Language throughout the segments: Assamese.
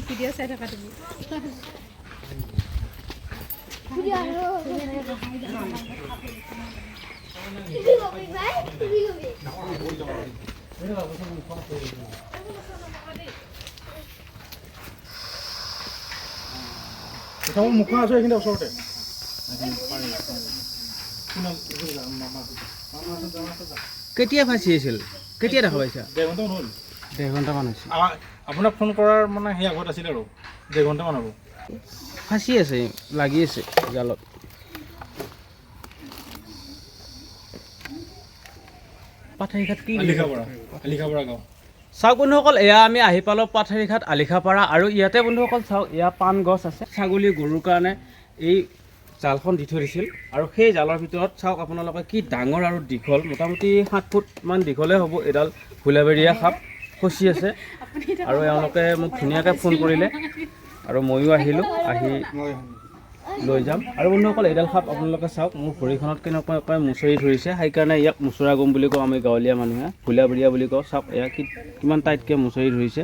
ভিডিঅ' চাই থকা তুমি মুখা আছে এইখিনি ওচৰতে কেতিয়া ফাঁচি আছিল কেতিয়া দেখা পাইছা 1.5 ঘণ্টামান হ'ল 1.5 ঘণ্টামান হৈছে আপোনাক ফোন কৰাৰ মানে সেই আগত আছিল আৰু 1.5 ঘণ্টামান হ'ব ফাঁচি আছে লাগি আছে জালত পাঠাৰীঘাট কি আলিখাপাৰা গাঁও চাওক বন্ধুসকল এয়া আমি আহি পালোঁ পাঠাৰীঘাট আলিখাপাৰা আৰু ইয়াতে বন্ধুসকল চাওক এয়া পাণ গছ আছে ছাগলী গৰুৰ কাৰণে এই জালখন দি থৈ দিছিল আৰু সেই জালৰ ভিতৰত চাওক আপোনালোকে কি ডাঙৰ আৰু দীঘল মোটামুটি 7 ফুটমান দীঘলে হ'ব এডাল ভোলাবেৰীয়া সাপ ফচি আছে আৰু এওঁলোকে মোক ধুনীয়াকৈ ফোন কৰিলে আৰু ময়ো আহিলোঁ আহি লৈ যাম আৰু বন্ধুসকল এইডাল সাপ আপোনালোকে চাওক মোৰ ভৰিখনত কেনেকুৱাকৈ মুচৰি ধৰিছে সেইকাৰণে ইয়াক মুচৰা গম বুলি কওঁ আমি গাঁৱলীয়া মানুহে ভোলাবেৰীয়া বুলি কওঁ চাওক এয়া কিমান টাইটকৈ মুচৰি ধৰিছে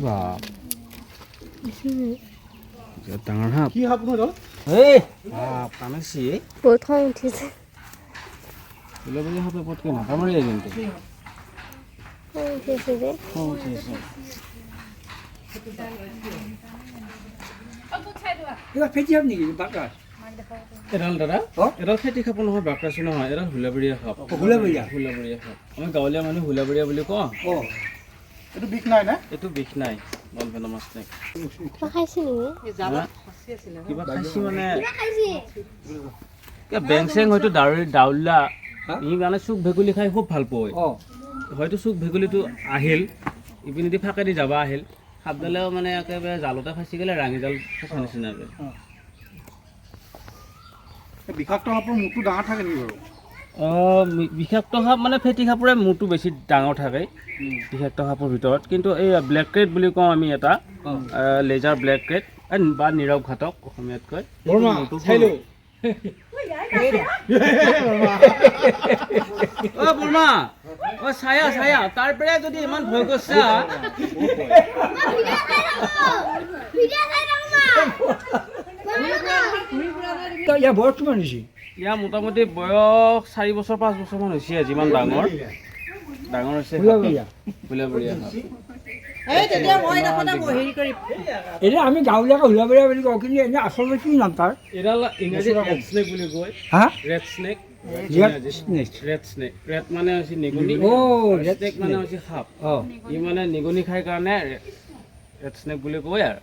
বাপ ডাঙৰ সাপ কি সাপ নহয় এই বাপ কামেছি বহুত খং উঠিছে ভোলাবেৰীয়া সাপে পটকৈ মাথা মাৰি কিন্তু এডাল দাদা এডাল খেতি সাপ নহয় বাকৰাচি নহয় এডাল ভোলাবেৰীয়া সাপ ভোলাবেৰীয়া সাপ আমি গাঁৱলীয়া মানুহ ভোলাবেৰীয়া বুলি কওঁ এইটো বিষ নাই নে এইটো বিষ নাই নন ভেনমাছ নাই কিবা খাইছি মানে বেং চেং হয়তো দাউলা ই মানে চুক ভেকুলী খাই খুব ভাল পায় হয়তো চুক ভেকুলীটো আহিল ইপিনেদি ফাঁকেদি যাবা আহিল সাপডালেও মানে একেবাৰে জালতে ফাঁচি গ'লে ৰাঙি জাল ফচা নিচিনাকৈ বিষাক্ত সাপৰ মূৰটো ডাঙৰ থাকে নেকি বাৰু বিষাক্ত সাপ মানে ফেটি সাপৰে মূৰটো বেছি ডাঙৰ থাকে বিষাক্ত সাপৰ ভিতৰত কিন্তু এই ব্লেক ক্ৰেট বুলি কওঁ আমি এটা লেজাৰ ব্লেক ক্ৰেট বা নীৰৱ ঘাতক অসমীয়াত কয় বৰ্মা ছায়া ছায়া তাৰ পৰাই যদি ইমান ভয় কৰিছা ইয়াৰ মোটামুটি বয়স 4 বছৰ 5 বছৰমান হৈছে যিমান ডাঙৰ হৈছে ভোলাবেৰীয়া এতিয়া আমি গাঁৱলীয়াকে ভোলাবেৰীয়া বুলি কওঁ কিন্তু এনে আচলতে কি নাম তাৰ এডাল ইংৰাজীত ৰেড স্নেক বুলি কয় ৰেড স্নেক ৰেড মানে হৈছে নিগনি স্নেক মানে হৈছে সাপ ই মানে নিগনি খাই কাৰণে ৰেড স্নেক বুলি কয় আৰু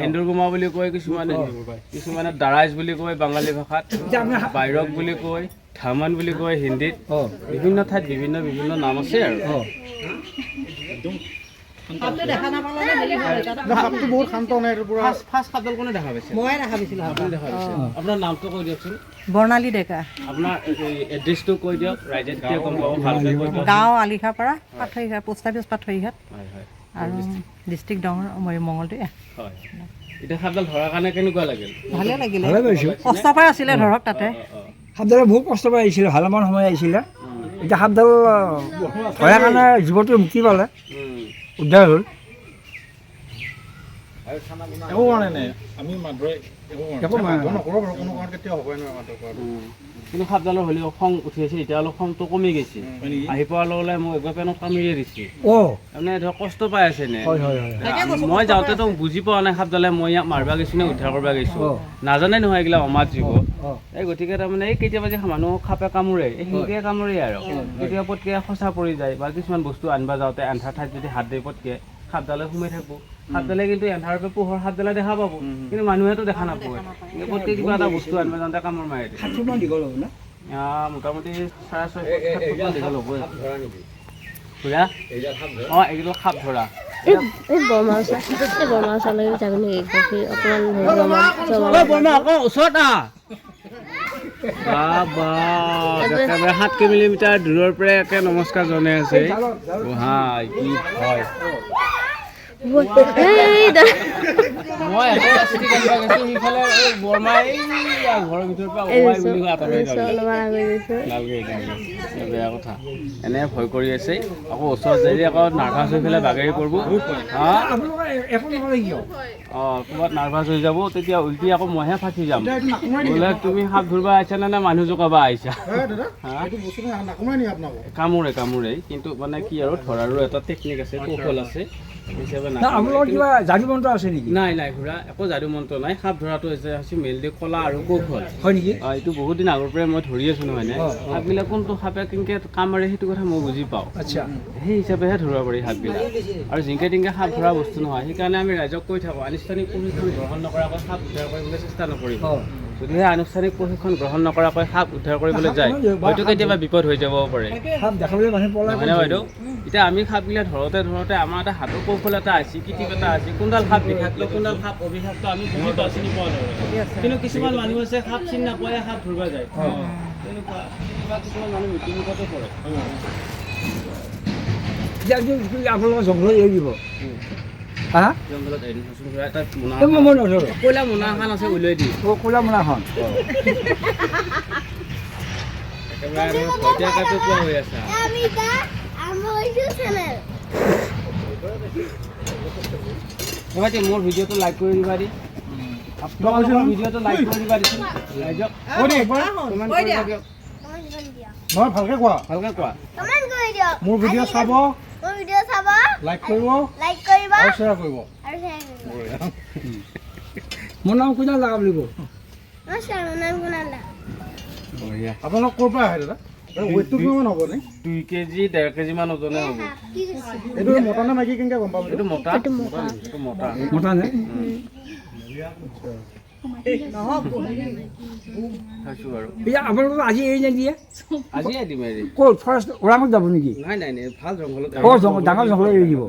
এন্দুৰগুমা বুলি কয় কিছুমানে দাৰাইজ বুলি কয় বাঙালী ভাষাত বাইৰক বুলি কয় ধামান বুলি কয় হিন্দীত বিভিন্ন ঠাইত বিভিন্ন নাম আছে আৰু বহুত শান্ত নাই ফাৰ্ষ্ট সাপডাল কোনে দেখা পাইছে মই দেখা পাইছিলোঁ আপোনাৰ নামটো কৈ দিয়কচোন বৰ্ণালী ডেকা আপোনাৰ এড্ৰেছটো কৈ দিয়ক ৰাইজে তেতিয়া গম পাব ভালকৈ কৈ দিয়ক গাঁও আলিখাপাৰা পাঠৰীঘাট পোষ্ট অফিচ পাঠৰীঘাট হয় হয় আৰু ডিষ্ট্ৰিক্ট মঙলদৈ হয় এতিয়া সাপডাল ধৰাৰ কাৰণে কেনেকুৱা লাগিল ভালে লাগিলে ভালে পাইছোঁ কষ্ট পাই আছিলে ধৰক তাতে সাপডালে বহুত কষ্ট পাই আহিছিলে ভালেমান সময় আহিছিলে এতিয়া সাপডাল ধৰাৰ কাৰণে জীৱটো মুক্তি পালে উদ্ধাৰ হ'ল একো কাৰণে নাই আমি মানুহে একো নকৰোঁ বাৰু কোনো কাৰণ কেতিয়াও হ'বই নোৱাৰে মাত্ৰ কৰাটো কিন্তু সাপডালৰ হ'লেও খং উঠি আছে এতিয়া অলপ খংটো কমি গৈছে আহি পোৱাৰ লগে লগে মোক একবাৰ পেনত কামুৰিয়ে দিছে তাৰমানে ধৰক কষ্ট পাই আছে নে মই যাওঁতেতো বুজি পোৱা নাই সাপডালে মই ইয়াক মাৰিব গৈছোঁ নে উদ্ধাৰ কৰিব গৈছোঁ নাজানে নহয় এইগিলা অমাত জীৱ এই গতিকে তাৰমানে এই কেতিয়াবা যে মানুহক সাপে কামোৰে এই সেনেকৈ কামোৰে আৰু কেতিয়াবা পটকৈ সঁচা পৰি যায় বা কিছুমান বস্তু আনিব যাওঁতে আন্ধাৰ ঠাইত যদি হাত দি পটকৈ সাপডালে সোমাই থাকোঁ সাপডালে কিন্তু এন্ধাৰৰ পৰা পোহৰ সাপডালে দেখা পাব কিন্তু মানুহেতো দেখা নাপায় পটকৈ কিবা এটা বস্তু আনিব যাওঁতে কামোৰ মাৰি দিয়ে মোটামুটি 6.5 ফুটমান দীঘল হ'বই খুৰা এইটো সাপ ধৰা ওচৰত 7 কিলোমিটাৰ দূৰৰ পৰা একে নমস্কাৰ জনাই আছে কি হয় মই এটা চিটি কাটিব গৈছোঁ সিফালে এই বৰমাই ঘৰৰ ভিতৰৰ পৰা ওলাই বুলি কৈ আঁতৰাই বেয়া কথা এনে ভয় কৰি আছে আকৌ ওচৰত যাই আকৌ নাৰ্ভাছ হৈ পেলাই বাগেৰি পৰিব ক'ৰবাত নাৰ্ভাছ হৈ যাব তেতিয়া উল্টি আকৌ মইহে ফাঁচি যাম বোলে তুমি সাপ ধৰিব আহিছা নে মানুহ জোকাব আহিছা কামোৰে কিন্তু মানে কি আৰু ধৰাৰো এটা টেকনিক আছে কৌশল আছে নাই ঘূৰা একো যাদু মন্ত্ৰ নাই সাপ ধৰাটো হৈছে মেইনলি কলা আৰু কৌশল হয় নেকি এইটো বহুত দিন আগৰ পৰাই মই ধৰি আছোঁ নহয় নে সাপবিলাক কোনটো সাপে কেনেকৈ কাম মাৰে সেইটো কথা মই বুজি পাওঁ আচ্ছা সেই হিচাপেহে ধৰিব পাৰি সাপবিলাক আৰু জিংকে টিংকে সাপ ধৰা বস্তু নহয় সেইকাৰণে আমি ৰাইজক কৈ থাকোঁ আনুষ্ঠানিক প্ৰশিক্ষণ গ্ৰহণ নকৰাকৈ সাপ উদ্ধাৰ কৰিবলৈ চেষ্টা নকৰিব যদিহে আনুষ্ঠানিক প্ৰশিক্ষণ গ্ৰহণ নকৰাকৈ সাপ উদ্ধাৰ কৰিবলৈ যায় হয়তো কেতিয়াবা বিপদ হৈ যাব পাৰে নহয়নে বাইদেউ এতিয়া আমি সাপবিলাক ধৰোঁতে আমাৰ এটা হাতৰ কৌশল এটা আছে কিটিপ এটা আছে কোনডাল সাপ বিষাক্ত কোনডাল সাপ অবিষাক্ত আমি বুজি পাওঁ চিনি পোৱা নহয় কিন্তু কিছুমান মানুহ আছে সাপ চিনি নাপায় সাপ ধৰিব যায় তেনেকুৱা কিছুমান মানুহ মৃত্যুমুখতো পৰে আপোনালোকৰ জংঘলত এৰি দিব জংঘলত এৰি এটা কয়লা মোনা এখন আছে উলিয়াই দি ক'লা মোনাখন একেবাৰে ভয়তীয়া কাপে পোৱা হৈ আছে মোৰ ভিডিঅ'টো লাইক কৰি দিবা দি ভিডিঅ'টো লাইক কৰি দিবা দিছোঁ ৰাইজক নহয় ভালকে কোৱা মোৰ ভিডিঅ' চাব লাইক কৰিব আৰু শ্বেয়াৰ কৰিব মোৰ নাম কোনে লগা বুলি কওঁ আপোনালোক ক'ৰ পৰা আহে দাদা ৱেটটো কিমান হ'ব নে 2 কেজি 1.5 কেজি মান ওজনে হ'ব এইটো মতা নে মাইকী কেনেকৈ গম পাব এইটো মতা নে খাইছোঁ বাৰু আপোনালোকক আজি এৰি নিদিয়ে আজিয়ে দিম এৰি ক'ত ফৰেষ্ট ওৰাঙত যাব নেকি নাই ভাল জংঘলত ডাঙৰ জংঘলত এৰি দিব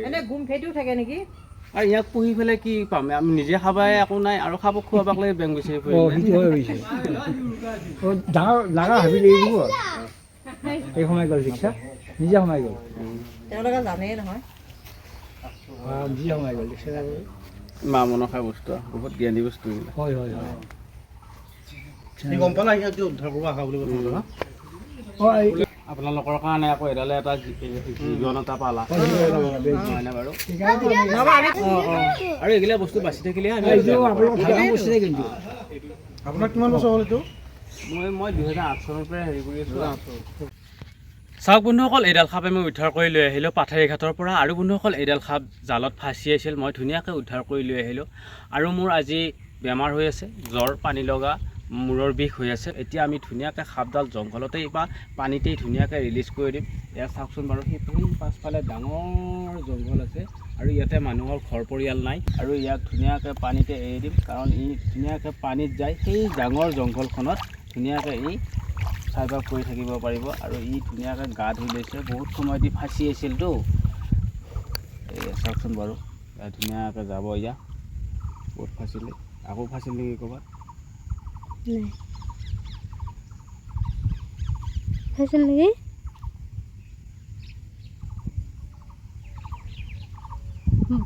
এনে গুম খেতিও থাকে নেকি আৰু ইয়াক পুহি পেলাই কি পাম আমি নিজে খাবাই একো নাই আৰু খাব খোৱাবাক লাগে বেংক বিচাৰি ডাঙৰ হাবিত এৰি দিব এই সোমাই গ'ল ৰিক্সা নিজে সোমাই গ'ল তেওঁলোকে জানেই নহয় নিজে সোমাই গ'ল ৰিক্সা মা মনসা বস্তু বহুত জ্ঞানী বস্তু হয় গম পালা ইয়াক উদ্ধাৰ কৰিব আহা বুলি কৈছে আপোনালোকৰ কাৰণে আকৌ এডালে এটা জীৱন এটা পালা হয়নে বাৰু আৰু এইগিলা বস্তু বাচি থাকিলেহে কিন্তু আপোনাৰ কিমান বছৰ হ'ল এইটো মই 2008 চনৰ পৰা হেৰি কৰি আছোঁ চাওক বন্ধুসকল এইডাল সাপে মই উদ্ধাৰ কৰি লৈ আহিলোঁ পাথাৰী ঘাটৰ পৰা আৰু বন্ধুসকল এইডাল সাপ জালত ফাঁচি আছিল মই ধুনীয়াকৈ উদ্ধাৰ কৰি লৈ আহিলোঁ আৰু মোৰ আজি বেমাৰ হৈ আছে জ্বৰ পানী লগা মূৰৰ বিষ হৈ আছে এতিয়া আমি ধুনীয়াকৈ সাপডাল জংঘলতেই বা পানীতেই ধুনীয়াকৈ ৰিলিজ কৰি দিম ইয়াত চাওকচোন বাৰু সেই পাছফালে ডাঙৰ জংঘল আছে আৰু ইয়াতে মানুহৰ ঘৰ পৰিয়াল নাই আৰু ইয়াক ধুনীয়াকৈ পানীতে এৰি দিম কাৰণ ই ধুনীয়াকৈ পানীত যায় সেই ডাঙৰ জংঘলখনত ধুনীয়াকৈ ই চাৰ্ভাইভ কৰি থাকিব পাৰিব আৰু ই ধুনীয়াকৈ গা ধুই লৈছে বহুত সময় দি ফাঁচি আছিলতো এই চাওকচোন বাৰু ধুনীয়াকৈ যাব ইয়াত বহুত ফাঁচিলে আকৌ ফাঁচিল নেকি ক'ৰবাত ফাঁচিল নেকি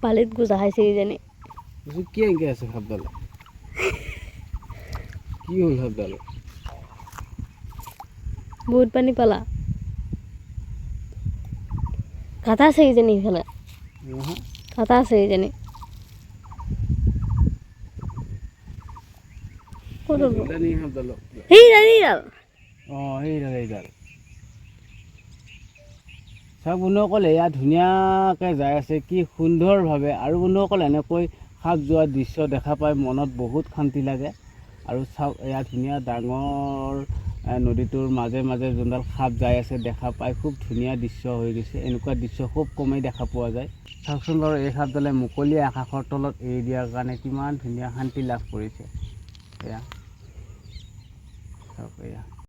বালিত গোজা খাইছে কিজানি কি এনেকৈ আছে সাপডালে কি হ'ল সাপডালে বহুত পানী পালা কাটা আছে কিজানি ইফালে কাটা আছে কিজানি সেইডাল চাওক বন্ধুসকল এয়া ধুনীয়াকৈ যাই আছে কি সুন্দৰভাৱে আৰু বন্ধুসকল এনেকৈ সাপ যোৱা দৃশ্য দেখা পাই মনত বহুত শান্তি লাগে আৰু চাওক এয়া ধুনীয়া ডাঙৰ নদীটোৰ মাজে মাজে যোনডাল সাপ যাই আছে দেখা পাই খুব ধুনীয়া দৃশ্য হৈ গৈছে এনেকুৱা দৃশ্য খুব কমেই দেখা পোৱা যায় চাওকচোন বাৰু এই সাপডালে মুকলি আকাশৰ তলত এৰি দিয়াৰ কাৰণে কিমান ধুনীয়া শান্তি লাভ কৰিছে এয়া চাওক এয়া